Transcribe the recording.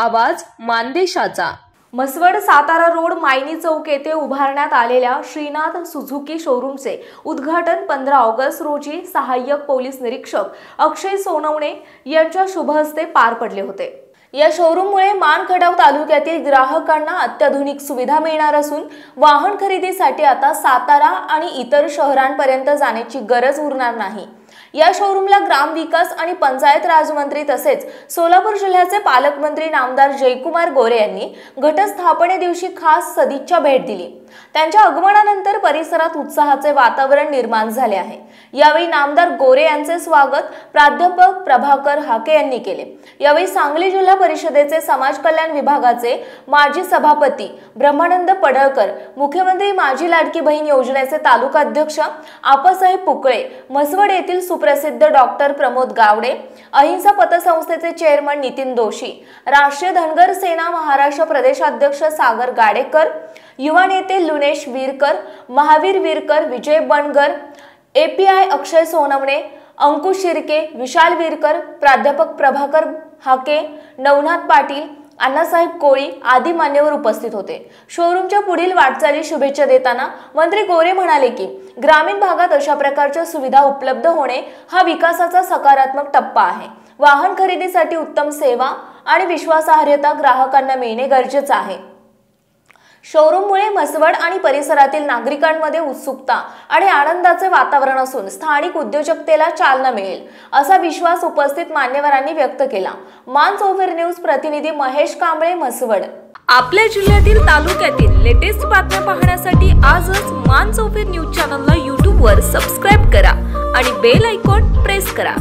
आवाज मानदेशाचा। म्हसवड सातारा रोड मायनी चौक येथे उभारण्यात आलेल्या श्रीनाथ सुझुकी शोरूमचे उद्घाटन 15 ऑगस्ट रोजी सहाय्यक पोलीस निरीक्षक अक्षय सोनवणे यांच्या शुभ हस्ते पार पडले होते। या शोरूममुळे मानखटाव तालुक्यातील ग्राहकांना अत्याधुनिक सुविधा मिळणार असून वाहन खरेदीसाठी आता सातारा आणि इतर शहरांपर्यंत जाण्याची गरज उरणार नाही। या शोरूमला ग्रामविकास आणि पंचायत राज मंत्री तसेच सोलापूर जिल्ह्याचे पालकमंत्री नामदार जयकुमार गोरे यांनी घटस्थापने दिवशी खास सदिच्छा भेट दिली। त्यांच्या आगमनानंतर परिसरात उत्साहाचे वातावरण निर्माण झाले आहे। यावेळी नामदार गोरे यांचे स्वागत प्राध्यापक प्रभाकर हाके यांनी केले। यावेळी सांगली जिल्हा परिषदेचे समाज कल्याण विभागाचे माजी सभापती ब्रह्मानंद पडळकर, मुख्यमंत्री माझी लाडकी बहीण योजनेचे तालुका अध्यक्ष आपासाहेब पुकळे, म्हसवड येथील सुप्रसिद्ध डॉक्टर प्रमोद गावडे, अहिंसा पतसंस्थेचे चेअरमन नितीन दोशी, राष्ट्रीय धनगर सेना महाराष्ट्र प्रदेशाध्यक्ष सागर गाडेकर, युवा नेते लुनेश वीरकर, महावीर वीरकर, विजय बनगर, एपीआय अक्षय सोनवणे, अंकुश शिर्के, विशाल वीरकर, प्राध्यापक प्रभाकर हाके, नवनाथ पाटील, अण्णासाहेब कोळी आदी मान्यवर उपस्थित होते। शोरूमच्या पुढील वाटचाली शुभेच्छा देताना मंत्री गोरे म्हणाले की ग्रामीण भागात अशा प्रकारच्या सुविधा उपलब्ध होणे हा विकासाचा सकारात्मक टप्पा आहे। वाहन खरेदीसाठी उत्तम सेवा आणि विश्वासार्हता ग्राहकांना मिळणे गरजेचे आहे। शोरूममुळे म्हसवड आणि परिसरातील नागरिकांमध्ये उत्सुकता आणि आनंदाचे वातावरण असून स्थानिक उद्योजकतेला चालना मिळेल असा विश्वास उपस्थित मान्यवरांनी व्यक्त केला। मानसोफर न्यूज प्रतिनिधी महेश कांबळे, म्हसवड। आपल्या जिल्ह्यातील तालुक्यातील लेटेस्ट बातम्या पाहण्यासाठी आजच मानसोफर न्यूज चॅनलला YouTube वर सबस्क्राइब करा आणि बेल आयकॉन प्रेस करा।